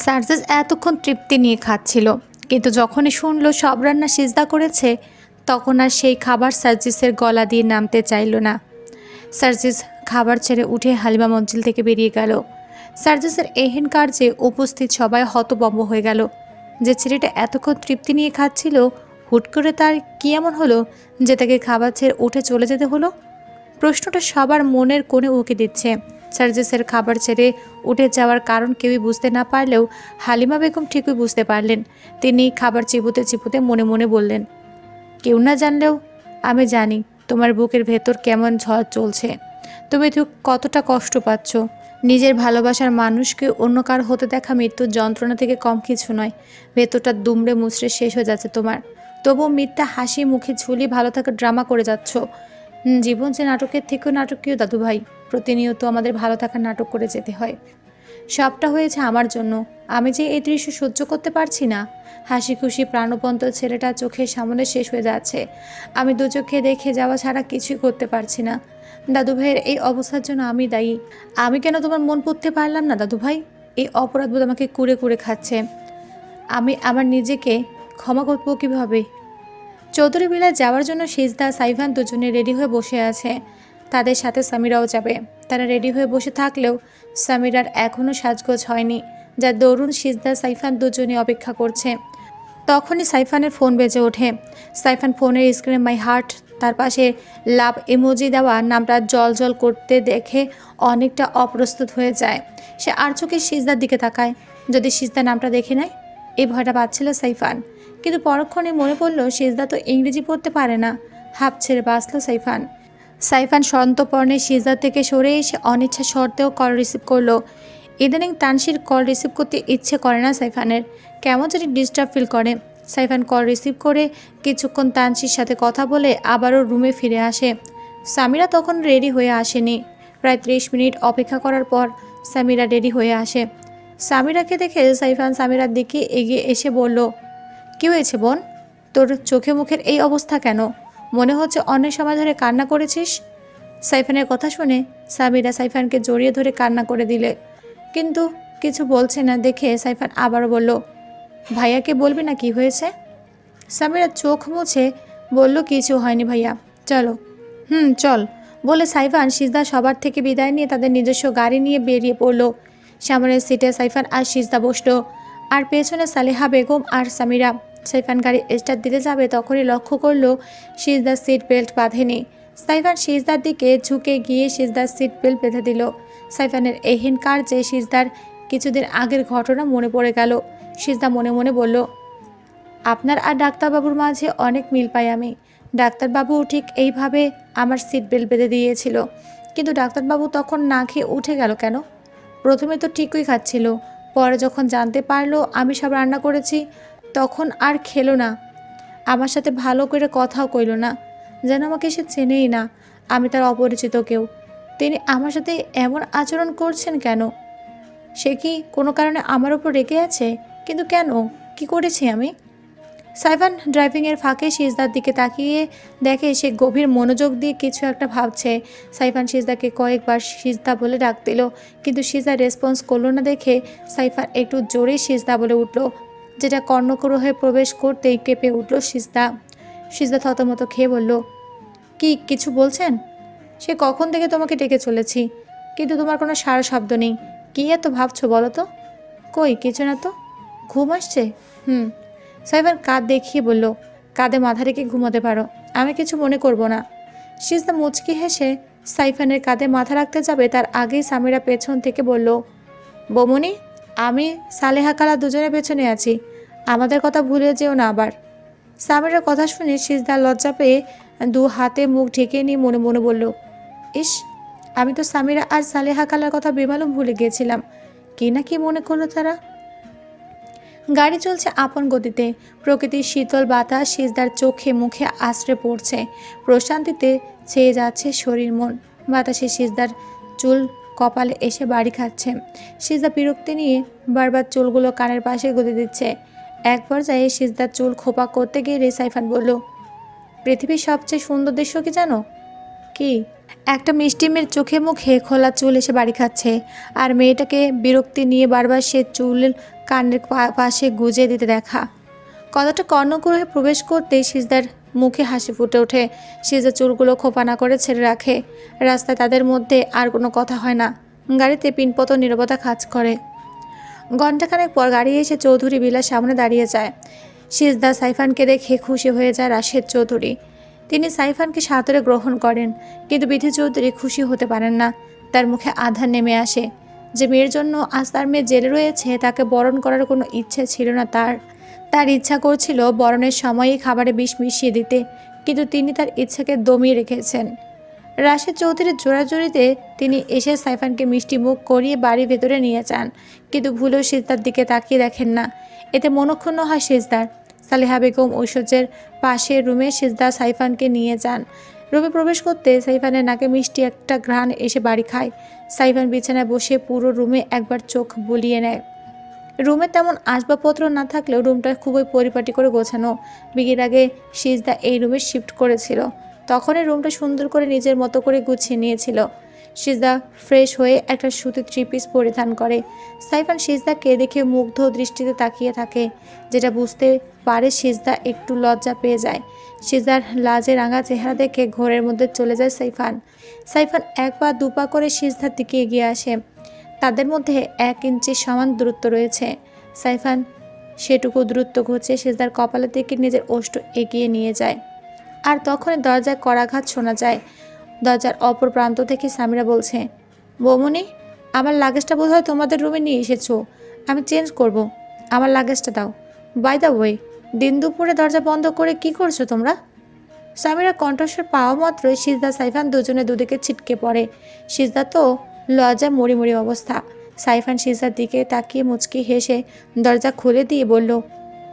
সার্জিস এতক্ষণ তৃপ্তি নিয়ে খাচ্ছিল, কিন্তু যখনই শুনল সব রান্না সিজদা করেছে, তখন আর সেই খাবার সার্জিসের গলা দিয়ে নামতে চাইল না। সার্জিস খাবার ছেড়ে উঠে হালিমা মঞ্জিল থেকে বেরিয়ে গেল। সার্জিসের এহেন কার্যে উপস্থিত সবাই হতভম্ব হয়ে গেল। যে ছেলেটা এতক্ষণ তৃপ্তি নিয়ে খাচ্ছিল, হুট করে তার কী এমন হলো যে তাকে খাবার ছেড়ে উঠে চলে যেতে হলো? প্রশ্নটা সবার মনের কোণে উকি দিচ্ছে। সার্জিসের খাবার ছেড়ে উঠে যাওয়ার কারণ কেউই বুঝতে না পারলেও হালিমা বেগম ঠিকই বুঝতে পারলেন। তিনি খাবার চিবুতে চিবুতে মনে মনে বললেন, কেউ না জানলেও আমি জানি তোমার বুকের ভেতর কেমন ঝড় চলছে। তুমি কতটা কষ্ট পাচ্ছ। নিজের ভালোবাসার মানুষকে অন্য কার হতে দেখা মৃত্যুর যন্ত্রণা থেকে কম কিছু নয়। ভেতরটা দুমড়ে মুচড়ে শেষ হয়ে যাচ্ছে তোমার। তবুও মিথ্যা হাসি মুখে ঝুলিয়ে ভালো থাকার ড্রামা করে যাচ্ছ। জীবন যে নাটকের থেকেও নাটকীয় দাদুভাই। প্রতিনিয়ত আমাদের ভালো থাকার নাটক করে যেতে হয়। সবটা হয়েছে আমার জন্য। আমি যে এই দৃশ্য সহ্য করতে পারছি না। হাসি খুশি প্রাণবন্ত ছেলেটা চোখের সামনে শেষ হয়ে যাচ্ছে। আমি দু চোখে দেখে যাওয়া ছাড়া কিছুই করতে পারছি না। দাদু ভাইয়ের এই অবস্থার জন্য আমি দায়ী। আমি কেন তোমার মন পড়তে পারলাম না দাদু ভাই? এই অপরাধবোধ আমাকে কুরে কুরে খাচ্ছে। আমি আমার নিজেকে ক্ষমা করবো কীভাবে? চৌধুরী বিলায় যাওয়ার জন্য সিজদা সাইফান দুজনে রেডি হয়ে বসে আছে। তাদের সাথে সামিরাও যাবে। তারা রেডি হয়ে বসে থাকলেও সামিরার এখনও সাজগোজ হয়নি, যার দরুন সিজদা সাইফান দুজনে অপেক্ষা করছে। তখনই সাইফানের ফোন বেজে ওঠে। সাইফান ফোনের স্ক্রিনে মাই হার্ট, তার পাশে লাভ ইমোজি দেওয়া নামটা জল জল করতে দেখে অনেকটা অপ্রস্তুত হয়ে যায়। সে আর চোখে সিজদার দিকে তাকায়, যদি সিজদা নামটা দেখে নেয়। এই ভয়টা পাচ্ছিল সাইফান, কিন্তু পরক্ষণে মনে পড়ল সিজদা তো ইংরেজি পড়তে পারে না। হাঁপ ছেড়ে বাঁচল সাইফান। সাইফান সন্তপর্ণে সিজদা থেকে সরে এসে অনিচ্ছা সত্ত্বেও কল রিসিভ করলো। ইদানিং তানসির কল রিসিভ করতে ইচ্ছে করে না সাইফানের, কেমন যেন ডিস্টার্ব ফিল করে। সাইফান কল রিসিভ করে কিছুক্ষণ তানসির সাথে কথা বলে আবারও রুমে ফিরে আসে। সামিরা তখন রেডি হয়ে আসেনি। প্রায় 30 মিনিট অপেক্ষা করার পর সামিরা রেডি হয়ে আসে। সামিরাকে দেখে সাইফান সামিরার দিকে এগিয়ে এসে বলল, কী হয়েছে বোন? তোর চোখে মুখের এই অবস্থা কেন? মনে হচ্ছে অনেক সময় ধরে কান্না করেছিস। সাইফানের কথা শুনে সামিরা সাইফানকে জড়িয়ে ধরে কান্না করে দিলে, কিন্তু কিছু বলছে না দেখে সাইফান আবারও বলল, ভাইয়াকে বলবি না কি হয়েছে? সামিরা চোখ মুছে বলল, কিছু হয়নি ভাইয়া, চলো। চল বলে সাইফান সিজদা সবার থেকে বিদায় নিয়ে তাদের নিজস্ব গাড়ি নিয়ে বেরিয়ে পড়ল। সামনের সিটে সাইফান আর সিজদা বসলো, আর পেছনে সালেহা বেগম আর সামিরা। সাইফান গাড়ি স্টার্ট দিতে যাবে তখনই লক্ষ্য করলো সিজদার সিট বেল্ট বাঁধেনি। সাইফান সিজদার দিকে ঝুঁকে গিয়ে সিজদার সিট বেল্ট বেঁধে দিল। সাইফানের এহেন কার্যে সিজদার কিছুদিন আগের ঘটনা মনে পড়ে গেল। সিজদা মনে মনে বলল, আপনার আর ডাক্তারবাবুর মাঝে অনেক মিল পাই আমি। ডাক্তারবাবু ঠিক এইভাবে আমার সিট বেল্ট বেঁধে দিয়েছিল, কিন্তু ডাক্তারবাবু তখন না খেয়ে উঠে গেল কেন? প্রথমে তো ঠিকই খাচ্ছিল, পরে যখন জানতে পারলো আমি সব রান্না করেছি, তখন আর খেলো না। আমার সাথে ভালো করে কথাও কইল না, যেন আমাকে সে চেনেই না। আমি তার অপরিচিত কেউ। তিনি আমার সাথে এমন আচরণ করছেন কেন? সে কি কোনো কারণে আমার ওপর রেগে আছে? কিন্তু কেন? কি করেছি আমি? সাইফান ড্রাইভিংয়ের ফাঁকে সিজদার দিকে তাকিয়ে দেখে সে গভীর মনোযোগ দিয়ে কিছু একটা ভাবছে। সাইফান সিজদাকে কয়েকবার সিজদা বলে ডাক দিল, কিন্তু সিজদা রেসপন্স করলো না দেখে সাইফান একটু জোরে সিজদা বলে উঠল, যেটা কর্ণকুড়ো হয়ে প্রবেশ করতেই কেঁপে উঠল সিজদা। সিজদা থতমত খেয়ে বলল, কি কিছু বলছেন? সে কখন থেকে তোমাকে ডেকে চলেছি, কিন্তু তোমার কোনো সারা শব্দ নেই। কী এত ভাবছো বলো তো? কই কিছু না তো। ঘুম আসছে? সাইফান কাঁধ দেখিয়ে বলল, কাঁধে মাথা রেখে ঘুমোতে পারো, আমি কিছু মনে করব না। সিজদা মুচকি হেসে সাইফানের কাঁধে মাথা রাখতে যাবে তার আগেই সামিরা পেছন থেকে বলল, বৌমনি, আমি সালেহা খালা দুজনে পেছনে আছি, আমাদের কথা ভুলে যেও না আবার। সামিরার কথা শুনে সিজদা লজ্জা পেয়ে দু হাতে মুখ ঢেকে নিয়ে মনে মনে বলল, ইস, আমি তো সামিরা আর সালেহা খালার কথা বেমালুম ভুলে গিয়েছিলাম। কি না কি মনে করলো তারা। গাড়ি চলছে আপন গতিতে। প্রকৃতির শীতল বাতাস সিজদার চোখে মুখে আশ্রে পড়ছে। প্রশান্তিতে ছেয়ে যাচ্ছে শরীর মন। বাতাসে সিজদার চুল কপালে এসে বাড়ি খাচ্ছে। সিজদা বিরক্তি নিয়ে বারবার চুলগুলো কানের পাশে গুঁজে দিচ্ছে। এক পর্যায়ে সিজদার চুল খোপা করতে গিয়ে সাইফান বলল, পৃথিবীর সবচেয়ে সুন্দর দৃশ্য কি জানো? কি? একটা মিষ্টি মেয়ের চোখে মুখে খোলা চুল এসে বাড়ি খাচ্ছে, আর মেয়েটাকে বিরক্তি নিয়ে বারবার সে চুল কানের পাশে গুজে দিতে দেখা। কতটা কর্ণগ্রহে প্রবেশ করতেই সিজদার মুখে হাসি ফুটে ওঠে। সিজদা চুলগুলো খোপা না করে ছেড়ে রাখে। রাস্তায় তাদের মধ্যে আর কোনো কথা হয় না। গাড়িতে পিনপত নীরবতা কাজ করে। ঘণ্টাখানেক পর গাড়ি এসে চৌধুরী বিলার সামনে দাঁড়িয়ে যায়। সিজদা সাইফানকে দেখে খুশি হয়ে যায় রাশেদ চৌধুরী। তিনি সাইফানকে সাদরে গ্রহণ করেন, কিন্তু বিধি চৌধুরী খুশি হতে পারেন না। তার মুখে আধার নেমে আসে। যে মেয়ের জন্য আজ তার মেয়ে জেলে রয়েছে, তাকে বরণ করার কোনো ইচ্ছে ছিল না তার ইচ্ছা করছিল বরণের সময়ই খাবারে বিষ মিশিয়ে দিতে, কিন্তু তিনি তার ইচ্ছাকে দমিয়ে রেখেছেন। রাশেদ চৌধুরীর জোরাজুরিতে তিনি এসে সাইফানকে মিষ্টি মুখ করিয়ে বাড়ির ভেতরে নিয়ে যান, কিন্তু ভুলেও সিজদার দিকে তাকিয়ে দেখেন না। এতে মনক্ষুণ্ণ হয় সিজদার। সালেহা বেগম ঐশ্বর্যের পাশের রুমে সিজদা সাইফানকে নিয়ে যান। রুমে প্রবেশ করতে সাইফানের নাকে মিষ্টি একটা ঘ্রাণ এসে বাড়ি খায়। সাইফান বিছানায় বসে পুরো রুমে একবার চোখ বুলিয়ে নেয়। রুমে তেমন আসবাবপত্র না থাকলেও রুমটা খুবই পরিপাটি করে গোছানো। বিয়ের আগে সিজদা এই রুমে শিফট করেছিল, তখনই রুমটা সুন্দর করে নিজের মতো করে গুছিয়ে নিয়েছিল। সিজদা ফ্রেশ হয়ে একটা সুতির থ্রি পিস পরিধান করে। সাইফান সিজদাকে দেখে মুগ্ধ দৃষ্টিতে তাকিয়ে থাকে, যেটা বুঝতে পারে সিজদা একটু লজ্জা পেয়ে যায়। সিজদার লাজে রাঙা চেহারা দেখে ঘরের মধ্যে চলে যায় সাইফান এক পা দুপা করে সিজদার দিকে এগিয়ে আসে। তাদের মধ্যে 1 ইঞ্চি সমান দূরত্ব রয়েছে। সাইফান সেটুকু দূরত্ব ঘুচিয়ে সিজদার কপালের দিকে নিজের ওষ্ঠ এগিয়ে নিয়ে যায়। আর তখনই দরজায় করাঘাত শোনা যায়। দরজার অপর প্রান্ত থেকে সামিরা বলছে, বৌমনি, আমার লাগেজটা বোধহয় তোমাদের রুমে নিয়ে এসেছো। আমি চেঞ্জ করব, আমার লাগেজটা দাও। বাই দ্য ওয়ে, দিন দুপুরে দরজা বন্ধ করে কি করছো তোমরা? সামিরা কণ্ঠস্বর পাওয়া মাত্রই সিজদা সাইফান দুজনে দুদিকে ছিটকে পড়ে। সিজদা তো লজ্জা মরি অবস্থা। সাইফান সিজদার দিকে তাকিয়ে মুচকি হেসে দরজা খুলে দিয়ে বলল,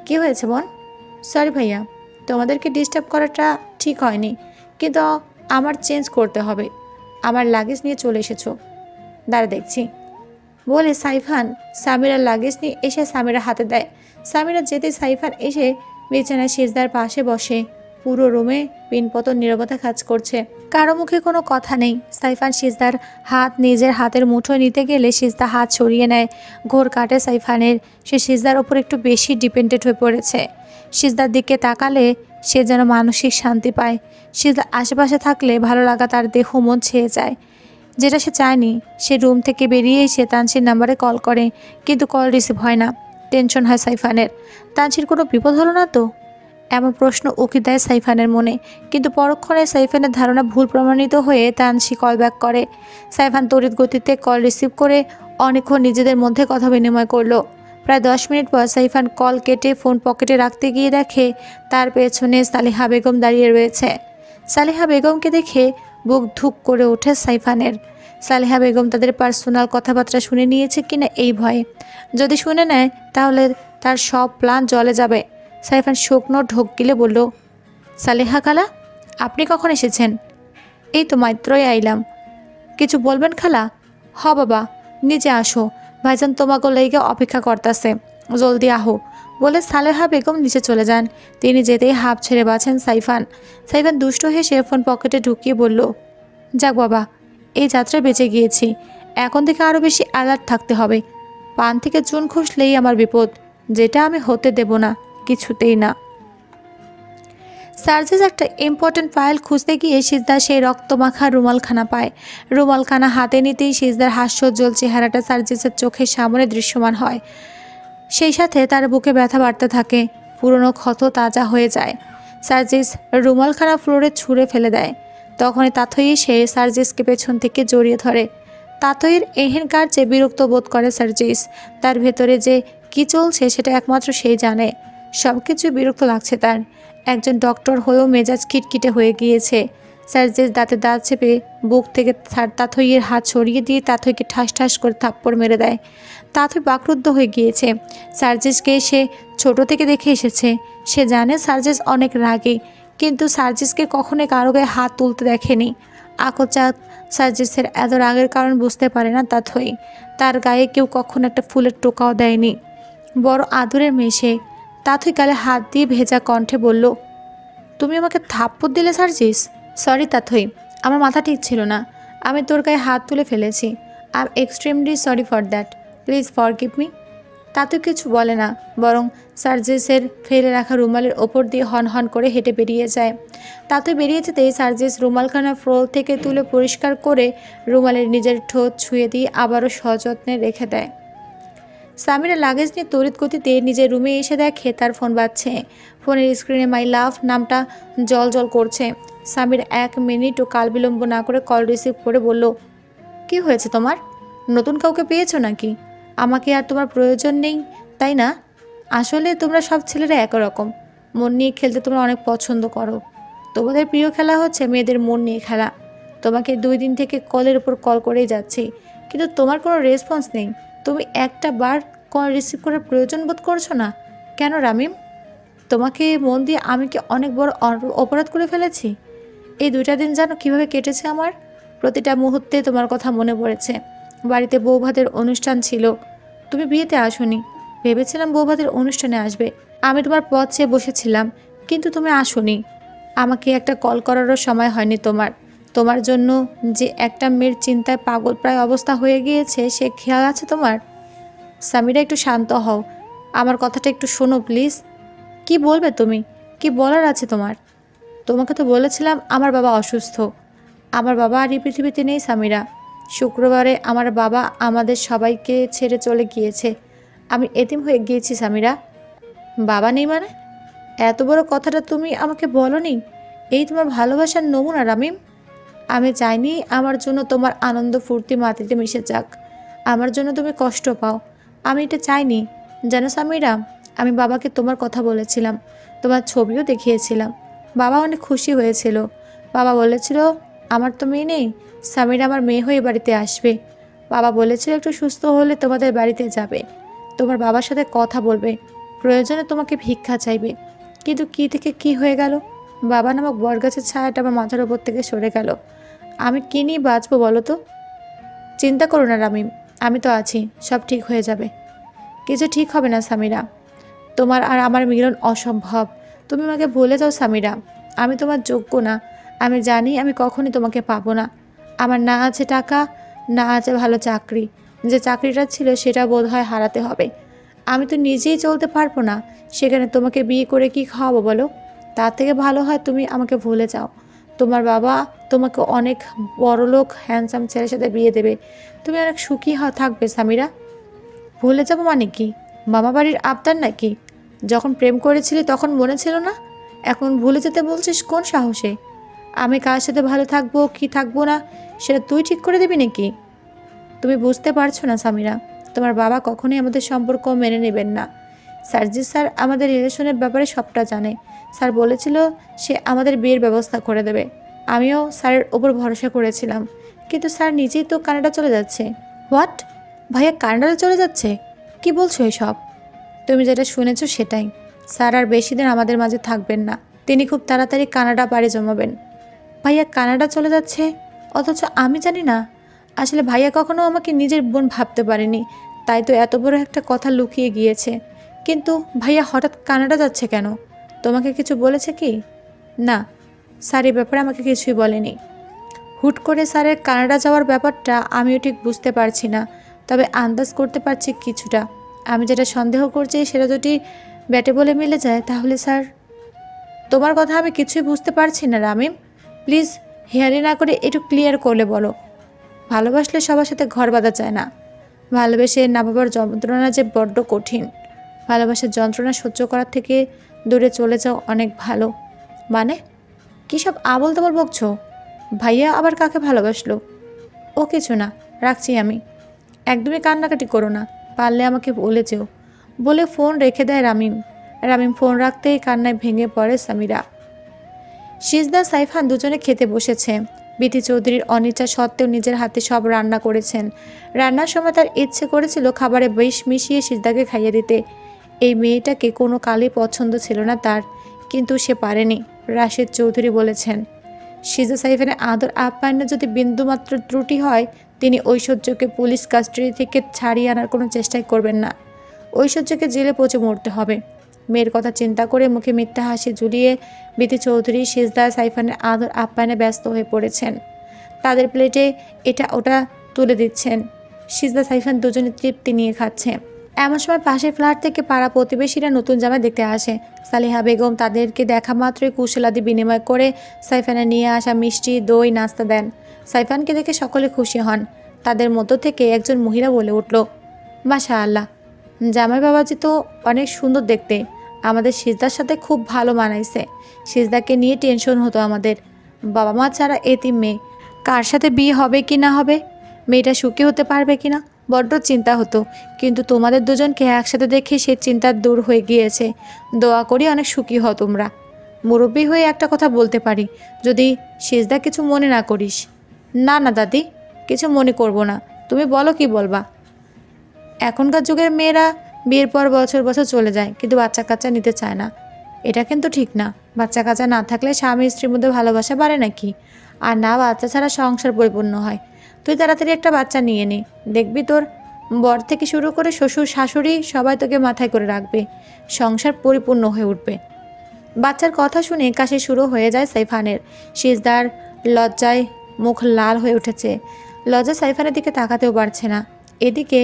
কি হয়েছে বোন? সরি ভাইয়া, তোমাদেরকে ডিস্টার্ব করাটা ঠিক হয়নি, কিন্তু আমার চেঞ্জ করতে হবে। আমার লাগেজ নিয়ে চলে এসেছো, দাঁড়া দেখছি বলে সাইফান সামিরার লাগেজ নিয়ে এসে সামিরার হাতে দেয়। সামিরা যেতে সাইফান এসে বিছানায় সিজদার পাশে বসে। পুরো রুমে পিনপতন নীরবতা কাজ করছে, কারো মুখে কোনো কথা নেই। সাইফান সিজদার হাত নিজের হাতের মুঠোয় নিতে গেলে সিজদা হাত সরিয়ে নেয়। ঘোর কাটে সাইফানের। সে সিজদার ওপর একটু বেশি ডিপেন্ডেন্ট হয়ে পড়েছে। সিজদার দিকে তাকালে সে যেন মানসিক শান্তি পায়। সিজদা আশেপাশে থাকলে ভালো লাগা তার দেহ মন ছেয়ে যায়, যেটা সে চায়নি। সে রুম থেকে বেরিয়ে এসে তানসির নাম্বারে কল করে, কিন্তু কল রিসিভ হয় না। টেনশন হয় সাইফানের। তানসির কোনো বিপদ হলো না তো, এমন প্রশ্ন উকি দেয় সাইফানের মনে। কিন্তু পরক্ষণে সাইফানের ধারণা ভুল প্রমাণিত হয়ে তানসি কল ব্যাক করে। সাইফান তড়িৎ গতিতে কল রিসিভ করে অনেকক্ষণ নিজেদের মধ্যে কথা বিনিময় করলো। প্রায় 10 মিনিট পর সাইফান কল কেটে ফোন পকেটে রাখতে গিয়ে দেখে তার পেছনে সালেহা বেগম দাঁড়িয়ে রয়েছে। সালেহা বেগমকে দেখে বুক ধুক করে ওঠে সাইফানের। সালেহা বেগম তাদের পার্সোনাল কথাবার্তা শুনে নিয়েছে কিনা এই ভয়ে। যদি শুনে নেয় তাহলে তার সব প্ল্যান জলে যাবে। সাইফান শুকনো ঢোক গিলে বলল, সালেহা খালা, আপনি কখন এসেছেন? এই তো মাত্রই আইলাম। কিছু বলবেন খালা? হ বাবা, নিচে আসো, ভাইজান তোমাকে লেগে অপেক্ষা করতেছে, জলদি আহো বলে সালেহা বেগম নিচে চলে যান। তিনি যেতেই হাঁপ ছেড়ে বাঁচেন সাইফান দুষ্ট হেসে ফোন পকেটে ঢুকিয়ে বলল, যাক বাবা, এই যাত্রায় বেঁচে গিয়েছি। এখন থেকে আরও বেশি অ্যালার্ট থাকতে হবে। পান থেকে চুন খসলেই আমার বিপদ, যেটা আমি হতে দেব না, কিছুতেই না। সার্জিস একটা ইম্পর্টেন্ট ফাইল খুঁজতে গিয়ে সিজদা সেই রক্তমাখা রুমালখানা পায়। রুমালখানা হাতে নিতেই সিজদার হাস্যোজ্জ্বল চেহারাটা সার্জিসের চোখের সামনে দৃশ্যমান হয়। সেই সাথে তার বুকে ব্যথা বাড়তে থাকে। পুরনো ক্ষত তাজা হয়ে যায়। সার্জিস রুমালখানা ফ্লোরে ছুঁড়ে ফেলে দেয়। তখনই তাথই সে সার্জিসকে পেছন থেকে জড়িয়ে ধরে। তাথইয়ের এহেন কার্যে বিরক্ত বোধ করে সার্জিস। তার ভেতরে যে কি চলছে সেটা একমাত্র সেই জানে। সব কিছুই বিরক্ত লাগছে তার। একজন ডক্টর হয়েও মেজাজ খিটখিটে হয়ে গিয়েছে। সার্জিস দাঁতে দাঁত চেপে বুক থেকে তাথইয়ের হাত সরিয়ে দিয়ে তাথইকে ঠাস ঠাস করে থাপ্পড় মেরে দেয়। তাথই বাকরুদ্ধ হয়ে গিয়েছে। সার্জিসকে সে ছোট থেকে দেখে এসেছে। সে জানে সার্জিস অনেক রাগী, কিন্তু সার্জিসকে কখনোই কারো গায়ে হাত তুলতে দেখেনি। আকচাঁদ সার্জিসের এত রাগের কারণ বুঝতে পারে না তাথই। তার গায়ে কেউ কখনো একটা ফুলের টোকাও দেয়নি। বড় আদরের মেয়ে সে। তাথই গালে হাত দিয়ে ভেজা কণ্ঠে বলল, তুমি আমাকে থাপ্পড় দিলে সার্জিস? সরি তাথই, আমার মাথা ঠিক ছিল না, আমি তোর গায়ে হাত তুলে ফেলেছি। I am extremely sorry for that, please forgive me. তাতেও কিছু বলে না, বরং সার্জিসের ফেলে রাখা রুমালের ওপর দিয়ে হন হন করে হেঁটে বেরিয়ে যায়। তাতে বেরিয়ে যেতেই সার্জিস রুমালখানা ফ্লোর থেকে তুলে পরিষ্কার করে রুমালের নিজের ঠোঁট ছুঁয়ে দিয়ে আবারও সযত্নে রেখে দেয়। সামিরা লাগেজ নিয়ে তড়িৎ গতিতে নিজের রুমে এসে দেখে তার ফোন বাজছে। ফোনের স্ক্রিনে মাই লাভ নামটা জল জল করছে। সামির 1 মিনিটও কাল বিলম্ব না করে কল রিসিভ করে বলল, কি হয়েছে তোমার? নতুন কাউকে পেয়েছো নাকি? আমাকে আর তোমার প্রয়োজন নেই, তাই না? আসলে তোমরা সব ছেলেরা একরকম, মন নিয়ে খেলতে তোমরা অনেক পছন্দ করো। তোমাদের প্রিয় খেলা হচ্ছে মেয়েদের মন নিয়ে খেলা। তোমাকে 2 দিন থেকে কলের উপর কল করেই যাচ্ছি, কিন্তু তোমার কোনো রেসপন্স নেই। তুমি একটা বার কল রিসিভ করার প্রয়োজন বোধ করছো না কেন রামিম? তোমাকে মন দিয়ে আমি কি অনেক বড় অপরাধ করে ফেলেছি? এই 2টা দিন জানো কীভাবে কেটেছে আমার? প্রতিটা মুহূর্তে তোমার কথা মনে পড়েছে। বাড়িতে বৌভাতের অনুষ্ঠান ছিল, তুমি বিয়েতে আসোনি। ভেবেছিলাম বৌভাতের অনুষ্ঠানে আসবে, আমি তোমার পথ চেয়ে বসেছিলাম, কিন্তু তুমি আসোনি। আমাকে একটা কল করারও সময় হয়নি তোমার। তোমার জন্য যে একটা মেয়ের চিন্তায় পাগল প্রায় অবস্থা হয়ে গিয়েছে, সে খেয়াল আছে তোমার? সামিরা, একটু শান্ত হও, আমার কথাটা একটু শোনো প্লিজ। কি বলবে তুমি? কি বলার আছে তোমার? তোমাকে তো বলেছিলাম আমার বাবা অসুস্থ। আমার বাবা আর এই পৃথিবীতে নেই সামিরা। শুক্রবারে আমার বাবা আমাদের সবাইকে ছেড়ে চলে গিয়েছে। আমি এতিম হয়ে গিয়েছি সামিরা। বাবা নেই মানে? এত বড় কথাটা তুমি আমাকে বলনি। এই তোমার ভালোবাসার নমুনা রামিম। আমি চাইনি আমার জন্য তোমার আনন্দ ফুর্তি মাটিতে মিশে যাক, আমার জন্য তুমি কষ্ট পাও। আমি এটা চাইনি। জানো সামিরা, আমি বাবাকে তোমার কথা বলেছিলাম, তোমার ছবিও দেখিয়েছিলাম। বাবা অনেক খুশি হয়েছিল। বাবা বলেছিল, আমার তো মেয়ে নেই, সামিরা আমার মেয়ে হয়ে বাড়িতে আসবে। বাবা বলেছিল একটু সুস্থ হলে তোমাদের বাড়িতে যাবে, তোমার বাবার সাথে কথা বলবে, প্রয়োজনে তোমাকে ভিক্ষা চাইবে। কিন্তু কী থেকে কি হয়ে গেল? বাবা নামক বটগাছের ছায়াটা আমার মাথার উপর থেকে সরে গেল। আমি কী নিয়ে বাঁচবো বলো তো? চিন্তা করো না রামিম, আমি তো আছি, সব ঠিক হয়ে যাবে। কিছু ঠিক হবে না সামিরা, তোমার আর আমার মিলন অসম্ভব। তুমি আমাকে ভুলে যাও সামিরা, আমি তোমার যোগ্য না। আমি জানি আমি কখনই তোমাকে পাবো না। আমার না আছে টাকা, না আছে ভালো চাকরি। যে চাকরিটা ছিল সেটা বোধহয় হারাতে হবে। আমি তো নিজেই চলতে পারবো না, সেখানে তোমাকে বিয়ে করে কি খাওয়াবো বলো? তার থেকে ভালো হয় তুমি আমাকে ভুলে যাও। তোমার বাবা তোমাকে অনেক বড়লোক হ্যান্ডসাম ছেলের সাথে বিয়ে দেবে, তুমি অনেক সুখী থাকবে সামিরা। ভুলে যাবো মানে কি? মামা বাড়ির আবদার নাকি? যখন প্রেম করেছিলি তখন মনে ছিল না? এখন ভুলে যেতে বলছিস কোন সাহসে? আমি কার সাথে ভালো থাকবো কি থাকবো না সেটা তুই ঠিক করে দিবি নাকি? তুমি বুঝতে পারছো না সামিরা, তোমার বাবা কখনোই আমাদের সম্পর্ক মেনে নেবেন না। সার্জিস স্যার আমাদের রিলেশনের ব্যাপারে সবটা জানে। স্যার বলেছিল সে আমাদের বিয়ের ব্যবস্থা করে দেবে। আমিও স্যারের ওপর ভরসা করেছিলাম, কিন্তু স্যার নিজেই তো কানাডা চলে যাচ্ছে। হোয়াট? ভাইয়া কানাডাতে চলে যাচ্ছে? কি বলছো এসব? তুমি যেটা শুনেছো সেটাই। স্যার আর বেশি দিন আমাদের মাঝে থাকবেন না, তিনি খুব তাড়াতাড়ি কানাডা পাড়ি জমাবেন। ভাইয়া কানাডা চলে যাচ্ছে, অথচ আমি জানি না? আসলে ভাইয়া কখনো আমাকে নিজের বোন ভাবতে পারেনি, তাই তো এত বড় একটা কথা লুকিয়ে গিয়েছে। কিন্তু ভাইয়া হঠাৎ কানাডা যাচ্ছে কেন? তোমাকে কিছু বলেছে কি? না, স্যার এই ব্যাপারে আমাকে কিছুই বলেনি। হুট করে স্যারের কানাডা যাওয়ার ব্যাপারটা আমিও ঠিক বুঝতে পারছি না, তবে আন্দাজ করতে পারছি কিছুটা। আমি যেটা সন্দেহ করছি সেটা যদি ব্যাটে বলে মিলে যায় তাহলে স্যার। তোমার কথা আমি কিছুই বুঝতে পারছি না রামিম, প্লিজ হেয়ারি না করে একটু ক্লিয়ার করলে বলো। ভালোবাসলে সবার সাথে ঘর বাঁধা যায় না। ভালোবেসে না বাবার যন্ত্রণা যে বড্ড কঠিন। ভালোবাসার যন্ত্রণা সহ্য করার থেকে দূরে চলে যাও অনেক ভালো। মানে কী সব আবল তাবল বকছো? ভাইয়া আবার কাকে ভালোবাসলো? ও কিছু না, রাখছি আমি। একদমই কান্নাকাটি করো না, পারলে আমাকে বলে যেও। বলে ফোন রেখে দেয় রামিম। রামিম ফোন রাখতেই কান্নায় ভেঙে পড়ে সামিরা। সিজদা সাইফান দুজনে খেতে বসেছে। বিথি চৌধুরীর অনিচ্ছা সত্ত্বেও নিজের হাতে সব রান্না করেছেন। রান্নার সময় তার ইচ্ছে করেছিল খাবারে বেশ মিশিয়ে সিজদাকে খাইয়ে দিতে। এই মেয়েটাকে কোনো কালই পছন্দ ছিল না তার, কিন্তু সে পারেনি। রাশেদ চৌধুরী বলেছেন, সিজদা সাইফানের আদর আপ্যায়নে যদি বিন্দুমাত্র ত্রুটি হয়, তিনি ঐশ্বর্যকে পুলিশ কাস্টাডি থেকে ছাড়িয়ে আনার কোনো চেষ্টাই করবেন না। ঐশ্বর্যকে জেলে পচে মরতে হবে। মেয়ের কথা চিন্তা করে মুখে মিথ্যা হাসি ঝুলিয়ে বিথি চৌধুরী সিজদা সাইফানের আদর আপ্যায়নে ব্যস্ত হয়ে পড়েছেন। তাদের প্লেটে এটা ওটা তুলে দিচ্ছেন। সিজদা সাইফান দুজনে তৃপ্তি নিয়ে খাচ্ছে। এমন সময় পাশের ফ্ল্যাট থেকে পাড়া প্রতিবেশীরা নতুন জামাই দেখতে আসে। সালিহা বেগম তাদেরকে দেখা মাত্রই কুশলাদি বিনিময় করে সাইফানের নিয়ে আসা মিষ্টি, দই, নাস্তা দেন। সাইফানকে দেখে সকলে খুশি হন। তাদের মধ্য থেকে একজন মহিলা বলে উঠল, মাশাআল্লাহ, জামাই বাবাজি তো অনেক সুন্দর দেখতে। আমাদের সিজদার সাথে খুব ভালো মানাইছে। সিজদাকে নিয়ে টেনশন হতো আমাদের। বাবা মা ছাড়া এতিম মেয়ে, কার সাথে বিয়ে হবে কি না হবে, মেয়েটা সুখী হতে পারবে কি না, বড্ড চিন্তা হতো। কিন্তু তোমাদের দুজনকে একসাথে দেখে সে চিন্তা দূর হয়ে গিয়েছে। দোয়া করি অনেক সুখী হও তোমরা। মুরব্বী হয়ে একটা কথা বলতে পারি, যদি সিজদা কিছু মনে না করিস। না না দাদি, কিছু মনে করব না। তুমি বলো কি বলবা। এখনকার যুগের মেয়েরা বিয়ের পর বছর বছর চলে যায়, কিন্তু বাচ্চা কাচ্চা নিতে চায় না। এটা কিন্তু ঠিক না। বাচ্চা কাচ্চা না থাকলে স্বামী স্ত্রীর মধ্যে ভালোবাসা বাড়ে নাকি? আর না বাচ্চা ছাড়া সংসার পরিপূর্ণ হয়। তুই তাড়াতাড়ি একটা বাচ্চা নিয়ে নে, দেখবি তোর বর থেকে শুরু করে শ্বশুর শাশুড়ি সবাই তোকে মাথায় করে রাখবে। সংসার পরিপূর্ণ হয়ে উঠবে। বাচ্চার কথা শুনে কাশি শুরু হয়ে যায় সাইফানের। সিজদার লজ্জায় মুখ লাল হয়ে উঠেছে। লজ্জা সাইফানের দিকে তাকাতেও পারছে না। এদিকে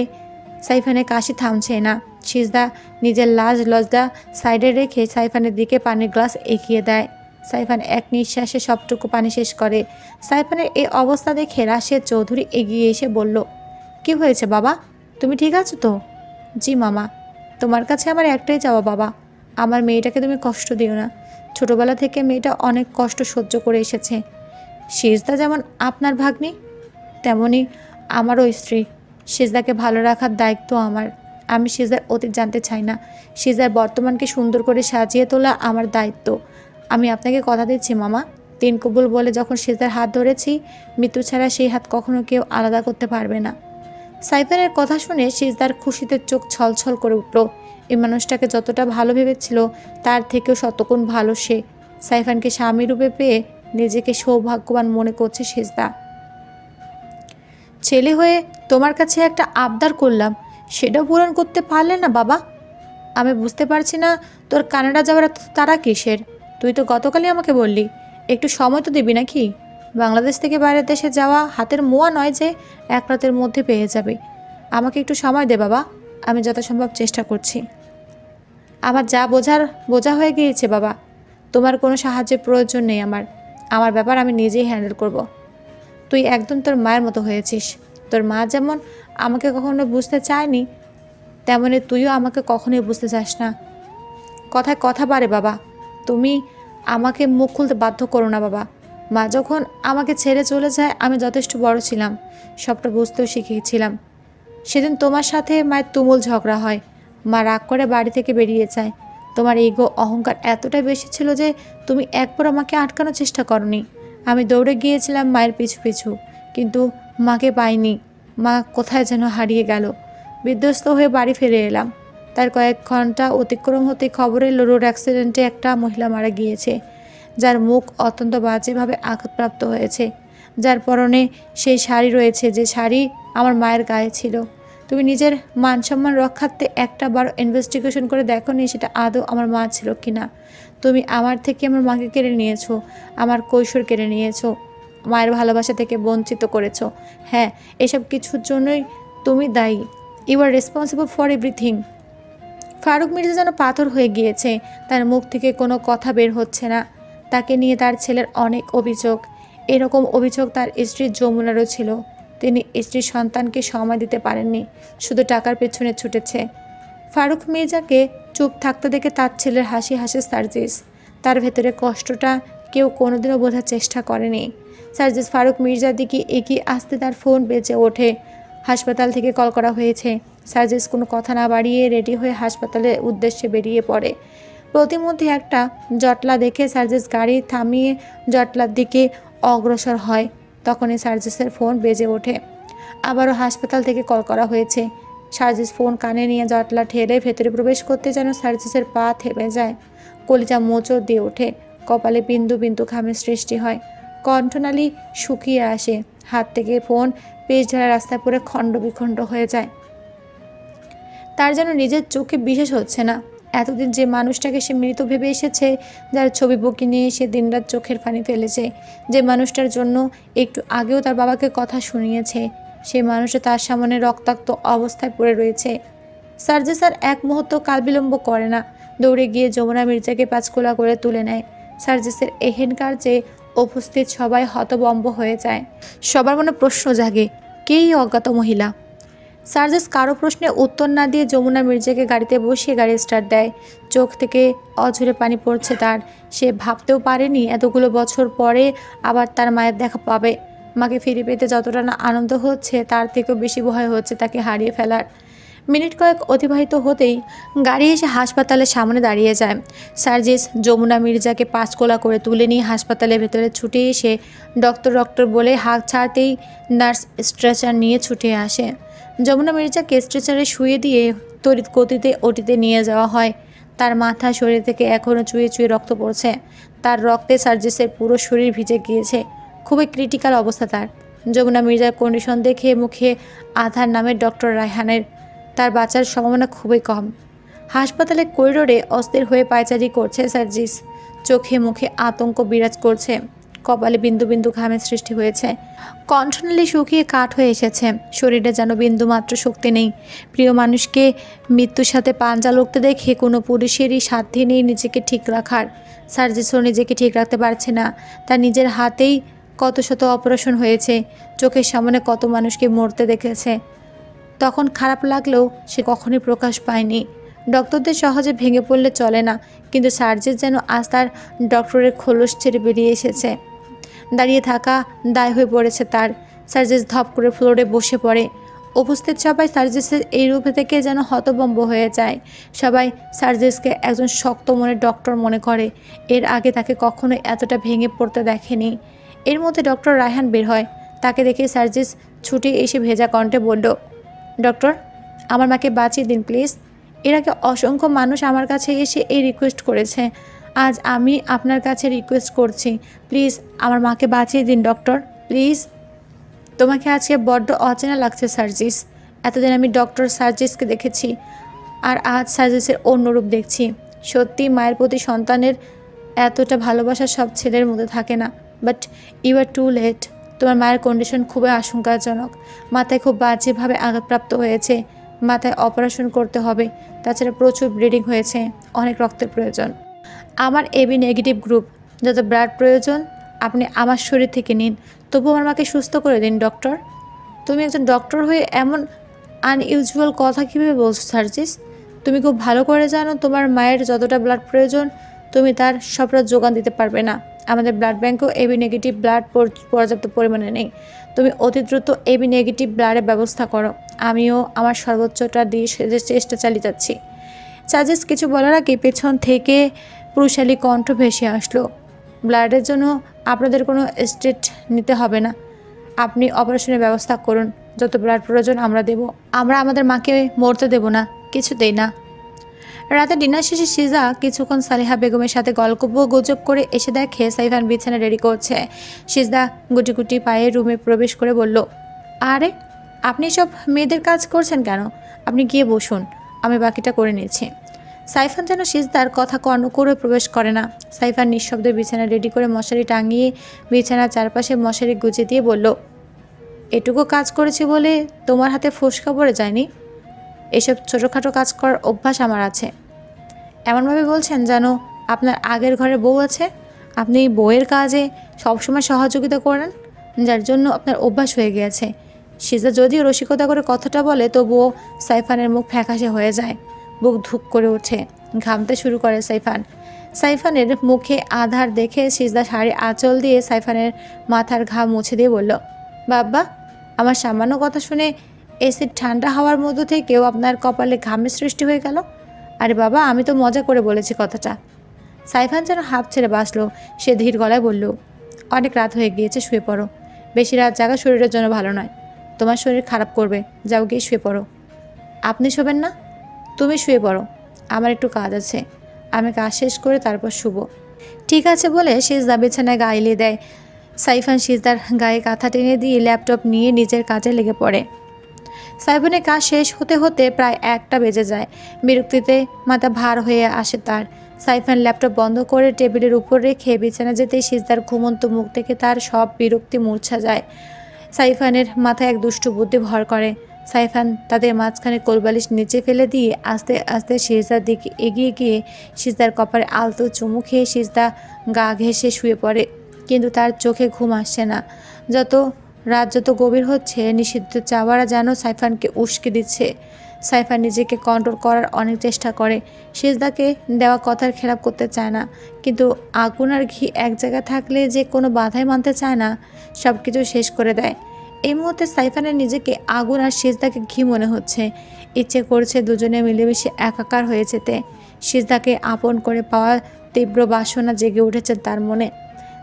সাইফানের কাশি থামছে না। সিজদা নিজের লাজ লজ্জা সাইডে রেখে সাইফানের দিকে পানির গ্লাস এগিয়ে দেয়। সাইফান এক নিঃশ্বাসে সবটুকু পানি শেষ করে। সাইফানের এই অবস্থা দেখে রাশেদ চৌধুরী এগিয়ে এসে বলল, কি হয়েছে বাবা, তুমি ঠিক আছো তো? জি মামা, তোমার কাছে আমার একটাই চাওয়া বাবা, আমার মেয়েটাকে তুমি কষ্ট দিও না। ছোটবেলা থেকে মেয়েটা অনেক কষ্ট সহ্য করে এসেছে। সিজদা যেমন আপনার ভাগ্নি, তেমনি আমারও স্ত্রী। সিজদাকে ভালো রাখার দায়িত্ব আমার। আমি সিজদার অতীত জানতে চাই না। সিজদার বর্তমানকে সুন্দর করে সাজিয়ে তোলা আমার দায়িত্ব। আমি আপনাকে কথা দিচ্ছি মামা, তিন কবুল বলে যখন সিজদার হাত ধরেছি, মৃত্যু ছাড়া সেই হাত কখনো কেউ আলাদা করতে পারবে না। সাইফানের কথা শুনে সিজদার খুশিতে চোখ ছলছল করে উঠল। এই মানুষটাকে যতটা ভালো ভেবেছিল তার থেকেও শতগুণ ভালো সে। সাইফানকে স্বামী রূপে পেয়ে নিজেকে সৌভাগ্যবান মনে করছে সিজদা। ছেলে হয়ে তোমার কাছে একটা আবদার করলাম, সেটাও পূরণ করতে পারলে না বাবা। আমি বুঝতে পারছি না তোর কানাডা যাওয়ার এত তাড়া কিসের। তুই তো গতকালই আমাকে বললি, একটু সময় তো দিবি নাকি? বাংলাদেশ থেকে বাইরের দেশে যাওয়া হাতের মোয়া নয় যে এক রাতের মধ্যে পেয়ে যাবে। আমাকে একটু সময় দে বাবা, আমি যথাসম্ভব চেষ্টা করছি। আমার যা বোঝা হয়ে গিয়েছে বাবা, তোমার কোনো সাহায্যের প্রয়োজন নেই। আমার ব্যাপার আমি নিজেই হ্যান্ডেল করব। তুই একদম তোর মায়ের মতো হয়েছিস। তোর মা যেমন আমাকে কখনো বুঝতে চায়নি, তেমনি তুইও আমাকে কখনোই বুঝতে চাস না। কথায় কথা বাড়ে বাবা, তুমি আমাকে মুখ খুলতে বাধ্য করো না বাবা। মা যখন আমাকে ছেড়ে চলে যায় আমি যথেষ্ট বড় ছিলাম, সবটা বুঝতেও শিখিয়েছিলাম। সেদিন তোমার সাথে মায়ের তুমুল ঝগড়া হয়, মা রাগ করে বাড়ি থেকে বেরিয়ে যায়। তোমার ইগো অহংকার এতটাই বেশি ছিল যে তুমি একবার আমাকে আটকানোর চেষ্টা করনি। আমি দৌড়ে গিয়েছিলাম মায়ের পিছু পিছু, কিন্তু মাকে পাইনি। মা কোথায় যেন হারিয়ে গেল। বিধ্বস্ত হয়ে বাড়ি ফিরে এলাম। তার কয়েক ঘন্টা অতিক্রম হতে খবর এলো রোড অ্যাক্সিডেন্টে একটা মহিলা মারা গিয়েছে, যার মুখ অত্যন্ত বাজেভাবে আঘাতপ্রাপ্ত হয়েছে, যার পরনে সেই শাড়ি রয়েছে যে শাড়ি আমার মায়ের গায়ে ছিল। তুমি নিজের মান সম্মান রক্ষার্থে একটা বার ইনভেস্টিগেশন করে দেখো নি সেটা আদৌ আমার মা ছিল কিনা। তুমি আমার থেকে আমার মাকে কেড়ে নিয়েছো, আমার কৈশোর কেড়ে নিয়েছো, মায়ের ভালোবাসা থেকে বঞ্চিত করেছো। হ্যাঁ, এসব কিছুর জন্যই তুমি দায়ী। You are responsible for everything. Faruk Mirza যেন পাথর হয়ে গিয়েছে, তার মুখ থেকে কোনো কথা বের হচ্ছে না। তাকে নিয়ে তার ছেলের অনেক অভিযোগ। এরকম অভিযোগ তার স্ত্রী যমুনারও ছিল। তিনি স্ত্রীর সন্তানকে সময় দিতে পারেননি, শুধু টাকার পেছনে ছুটেছে। ফারুক মির্জাকে চুপ থাকতে দেখে তার ছেলের হাসি হাসে সার্জিস। তার ভেতরে কষ্টটা কেউ কোনোদিনও বোঝার চেষ্টা করেনি। সার্জিস ফারুক মির্জার দিকে এগিয়ে আসতে তার ফোন বেজে ওঠে। হাসপাতাল থেকে কল করা হয়েছে। সার্জিস কোনো কথা না বাড়িয়ে রেডি হয়ে হাসপাতালের উদ্দেশ্যে বেরিয়ে পড়ে। প্রতিমধ্যে একটা জটলা দেখে সার্জিস গাড়ি থামিয়ে জটলার দিকে অগ্রসর হয়। তখনই সার্জিসের ফোন বেজে ওঠে। আবারও হাসপাতাল থেকে কল করা হয়েছে। সার্জিস ফোন কানে নিয়ে জটলা ঠেলে ভেতরে প্রবেশ করতে যেন সার্জিসের পা থেমে যায়। কলিজা মোচড় দিয়ে ওঠে, কপালে বিন্দু বিন্দু ঘামের সৃষ্টি হয়, কণ্ঠনালী শুকিয়ে আসে। হাত থেকে ফোন পেজ ঝাড়া রাস্তায় পড়ে খণ্ড বিখণ্ড হয়ে যায়। তার যেন নিজের চোখে বিশ্বাস হচ্ছে না। এতদিন যে মানুষটাকে সে মৃত ভেবে এসেছে, যার ছবি বুকে নিয়ে সে দিনরাত চোখের পানি ফেলেছে, যে মানুষটার জন্য একটু আগেও তার বাবাকে কথা শুনিয়েছে, সেই মানুষটা তার সামনে রক্তাক্ত অবস্থায় পড়ে রয়েছে। সার্জিস আর এক মুহূর্ত কাল বিলম্ব করে না, দৌড়ে গিয়ে যমুনা মির্জাকে পাঁচকোলা করে তুলে নেয়। সার্জিসের এহেন কার্যে উপস্থিত সবাই হতবম্ব হয়ে যায়। সবার মনে প্রশ্ন জাগে, কে এই অজ্ঞাত মহিলা? সার্জিস কারো প্রশ্নে উত্তর না দিয়ে যমুনা মির্জাকে গাড়িতে বসিয়ে গাড়ি স্টার্ট দেয়। চোখ থেকে অঝরে পানি পড়ছে তার। সে ভাবতেও পারেনি এতগুলো বছর পরে আবার তার মায়ের দেখা পাবে। মাকে ফিরে পেতে যতটা না আনন্দ হচ্ছে, তার থেকেও বেশি ভয় হচ্ছে তাকে হারিয়ে ফেলার। মিনিট কয়েক অতিবাহিত হতেই গাড়ি এসে হাসপাতালের সামনে দাঁড়িয়ে যায়। সার্জিস যমুনা মির্জাকে পাঁচকোলা করে তুলে নিয়ে হাসপাতালের ভেতরে ছুটে এসে ডক্টর ডক্টর বলে হাঁক ছাড়তেই নার্স স্ট্রেচার নিয়ে ছুটে আসে। যমুনা মির্জাকে স্ট্রেচারে শুয়ে দিয়ে তড়িৎ গতিতে ওটিতে নিয়ে যাওয়া হয়। তার মাথা শরীর থেকে এখনও চুয়ে চুয়ে রক্ত পড়ছে। তার রক্তে সার্জিসের পুরো শরীর ভিজে গিয়েছে। খুবই ক্রিটিক্যাল অবস্থা তার। যমুনা মির্জার কন্ডিশন দেখে মুখে আধার নামের ডক্টর রায়হানের। তার বাঁচার সম্ভাবনা খুবই কম। হাসপাতালের করিডোরে অস্থির হয়ে পায়চারি করছে সার্জিস। চোখে মুখে আতঙ্ক বিরাজ করছে। কপালে বিন্দু বিন্দু ঘামের সৃষ্টি হয়েছে। কণ্ঠনালী শুকিয়ে কাঠ হয়ে এসেছে। শরীরে যেন বিন্দু মাত্র শক্তি নেই। প্রিয় মানুষকে মৃত্যুর সাথে পাঞ্জা লড়তে দেখে কোনো পুরুষেরই সাধ্য নেই নিজেকে ঠিক রাখার। সার্জিসও নিজেকে ঠিক রাখতে পারছে না। তার নিজের হাতেই কত শত অপারেশন হয়েছে। চোখের সামনে কত মানুষকে মরতে দেখেছে। তখন খারাপ লাগলেও সে কখনোই প্রকাশ পায়নি। ডক্টরদের সহজে ভেঙে পড়লে চলে না, কিন্তু সার্জিস যেন আজ তার ডক্টরের খোলস ছেড়ে বেরিয়ে এসেছে। দাঁড়িয়ে থাকা দায় হয়ে পড়েছে তার। সার্জিস ধপ করে ফ্লোরে বসে পড়ে। উপস্থিত সবাই সার্জিসের এই রূপে থেকে যেন হতভম্ব হয়ে যায়। সবাই সার্জিসকে একজন শক্ত মনের ডক্টর মনে করে। এর আগে তাকে কখনোই এতটা ভেঙে পড়তে দেখেনি। এর মধ্যে ডক্টর রায়হান বের হয়। তাকে দেখে সার্জিস ছুটে এসে ভেজা কণ্ঠে বলল, ডক্টর, আমার মাকে বাঁচিয়ে দিন প্লিজ। এর আগে অসংখ্য মানুষ আমার কাছে এসে এই রিকোয়েস্ট করেছে। আজ আমি আপনার কাছে রিকোয়েস্ট করছি, প্লিজ আমার মাকে বাঁচিয়ে দিন ডক্টর, প্লিজ। তোমাকে আজকে বড্ড অচেনা লাগছে সার্জিস। এতদিন আমি ডক্টর সার্জিসকে দেখেছি, আর আজ সার্জিসের অন্য রূপ দেখছি। সত্যি মায়ের প্রতি সন্তানের এতটা ভালোবাসা সব ছেলের মধ্যে থাকে না। But you are too late. তোমার মায়ের কন্ডিশন খুবই আশঙ্কাজনক। মাথায় খুব বাজেভাবে আঘাতপ্রাপ্ত হয়েছে। মাথায় অপারেশন করতে হবে। তাছাড়া প্রচুর ব্লিডিং হয়েছে। অনেক রক্তের প্রয়োজন। আমার এবি নেগেটিভ গ্রুপ। যত ব্লাড প্রয়োজন আপনি আমার শরীর থেকে নিন। তবু আমার মাকে সুস্থ করে দিন ডক্টর। তুমি একজন ডক্টর হয়ে এমন আনইউজুয়াল কথা কীভাবে বলছো সার্জিস? তুমি খুব ভালো করে জানো তোমার মায়ের যতটা ব্লাড প্রয়োজন তুমি তার সবটা যোগান দিতে পারবে না। আমাদের ব্লাড ব্যাঙ্কেও এবি নেগেটিভ ব্লাড পর্যাপ্ত পরিমাণে নেই। তুমি অতি দ্রুত এবি নেগেটিভ ব্লাডের ব্যবস্থা করো। আমিও আমার সর্বোচ্চটা দিয়ে চেষ্টা চালিয়ে যাচ্ছি। সার্জিস কিছু বলার আগে পেছন থেকে পুরুষালী কণ্ঠ ভেসে আসলো, ব্লাডের জন্য আপনাদের কোনো স্টেট নিতে হবে না। আপনি অপারেশনের ব্যবস্থা করুন। যত ব্লাড প্রয়োজন আমরা দেব। আমরা আমাদের মাকে মরতে দেব না, কিছুতেই না। রাতে ডিনার শেষে সিজা কিছুক্ষণ সালিহা বেগমের সাথে গল্প গুজব করে এসে দেখে সাইফান বিছানা রেডি করছে। সিজদা গুটি গুটি পায়ে রুমে প্রবেশ করে বলল, আরে আপনি সব মেয়েদের কাজ করছেন কেন? আপনি গিয়ে বসুন, আমি বাকিটা করে নিচ্ছি। সাইফান যেন সিজদার কথা কর্ণ করে প্রবেশ করে না। সাইফান নিঃশব্দে বিছানা রেডি করে মশারি টাঙিয়ে বিছানার চারপাশে মশারি গুজে দিয়ে বলল, এটুকু কাজ করেছি বলে তোমার হাতে ফোসকা পড়ে যায়নি। এসব ছোটোখাটো কাজ করার অভ্যাস আমার আছে। এমনভাবে বলছেন যেন আপনার আগের ঘরে বউ আছে। আপনি বউয়ের কাজে সবসময় সহযোগিতা করেন, যার জন্য আপনার অভ্যাস হয়ে গিয়েছে। সিজা যদিও রসিকতা করে কথাটা বলে, তবুও সাইফানের মুখ ফ্যাকাশে হয়ে যায়। বুক ধুক করে ওঠে, ঘামতে শুরু করে সাইফান। সাইফানের মুখে আধার দেখে সিজদা শাড়ি আঁচল দিয়ে সাইফানের মাথার ঘাম মুছে দিয়ে বলল, বাবা, আমার সামান্য কথা শুনে এসিড ঠান্ডা হওয়ার মধ্য থেকেও আপনার কপালে ঘামের সৃষ্টি হয়ে গেল। আরে বাবা, আমি তো মজা করে বলেছি কথাটা। সাইফান যেন হাঁপ ছেড়ে বাঁচল। সে ধীর গলায় বলল, অনেক রাত হয়ে গিয়েছে, শুয়ে পড়ো। বেশি রাত জাগা শরীরের জন্য ভালো নয়। তোমার শরীর খারাপ করবে। যাও গিয়ে শুয়ে পড়ো। আপনি শোবেন না? তুমি শুয়ে পড়ো, আমার একটু কাজ আছে। আমি কাজ শেষ করে তারপর শুব। ঠিক আছে বলে সিজদা বিছানায় গা এলিয়ে দেয়। সাইফান সিজদার গায়ে কাঁথা টেনে দিয়ে ল্যাপটপ নিয়ে নিজের কাজে লেগে পড়ে। সাইফানের কাজ শেষ হতে হতে প্রায় 1টা বেজে যায়। বিরক্তিতে মাথা ভার হয়ে আসে তার। সাইফান ল্যাপটপ বন্ধ করে টেবিলের উপর রেখে বিছানা যেতেই সিজদার ঘুমন্ত মুখ থেকে তার সব বিরক্তি মূর্ছা যায়। সাইফানের মাথায় এক দুষ্টু বুদ্ধি ভর করে। সাইফান তাদের মাঝখানে কোলবালিশ নিচে ফেলে দিয়ে আস্তে আস্তে সিজদার দিকে এগিয়ে গিয়ে সিজদার কপালে আলতো চুমু খেয়ে সিজদা গা ঘেঁষে শুয়ে পড়ে। কিন্তু তার চোখে ঘুম আসছে না। রাত যত গভীর হচ্ছে, নিষিদ্ধ চাওয়ারা যেন সাইফানকে উস্কে দিচ্ছে। সাইফান নিজেকে কন্ট্রোল করার অনেক চেষ্টা করে। সিজদাকে দেওয়া কথার খেলাপ করতে চায় না, কিন্তু আগুন আর ঘি এক জায়গায় থাকলে যে কোনো বাধাই মানতে চায় না, সব কিছু শেষ করে দেয়। এই মুহূর্তে সাইফানের নিজেকে আগুন আর সিজদাকে ঘি মনে হচ্ছে। ইচ্ছে করছে দুজনে মিলেমিশে একাকার হয়ে যেতে। সিজদাকে আপন করে পাওয়ার তীব্র বাসনা জেগে উঠেছে তার মনে।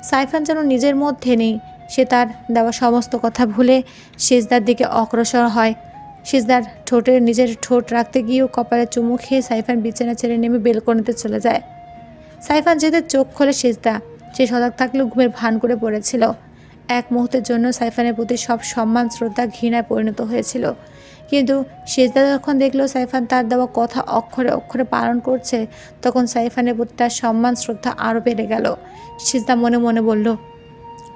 সাইফান যেন নিজের মধ্যে নেই। সে তার দেওয়া সমস্ত কথা ভুলে সিজদার দিকে অগ্রসর হয়। সিজদার ঠোঁটে নিজের ঠোঁট রাখতে গিয়েও কপালে চুমু খেয়ে সাইফান বিছানা ছেড়ে নেমে বেলকনিতে চলে যায়। সাইফান যেতে চোখ খোলে সিজদা। সে সজাগ থাকলেও ঘুমের ভান করে পড়েছিল। এক মুহূর্তের জন্য সাইফানের প্রতি সব সম্মান শ্রদ্ধা ঘৃণায় পরিণত হয়েছিল। কিন্তু সিজদা যখন দেখলো সাইফান তার দেওয়া কথা অক্ষরে অক্ষরে পালন করছে, তখন সাইফানের প্রতি তার সম্মান শ্রদ্ধা আরও বেড়ে গেল। সিজদা মনে মনে বলল,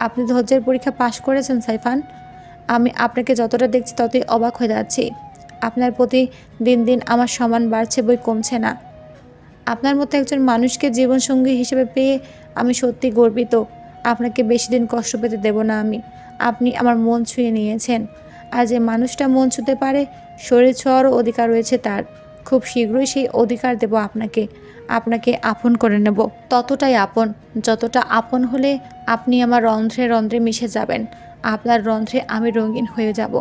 আপনি ধৈর্যের পরীক্ষা পাশ করেছেন সাইফান। আমি আপনাকে যতটা দেখছি ততই অবাক হয়ে যাচ্ছি। আপনার প্রতি দিন দিন আমার সম্মান বাড়ছে, বই কমছে না। আপনার মতো একজন মানুষকে জীবনসঙ্গী হিসেবে পেয়ে আমি সত্যি গর্বিত। আপনাকে বেশি দিন কষ্ট পেতে দেব না আমি। আপনি আমার মন ছুঁয়ে নিয়েছেন। আর যে মানুষটা মন ছুঁতে পারে, শরীর ছোঁয়ারও অধিকার রয়েছে তার। খুব শীঘ্রই সেই অধিকার দেব আপনাকে। আপনাকে আপন করে নেব, ততটাই আপন যতটা আপন হলে আপনি আমার রন্ধ্রে রন্ধ্রে মিশে যাবেন। আপনার রন্ধ্রে আমি রঙিন হয়ে যাব।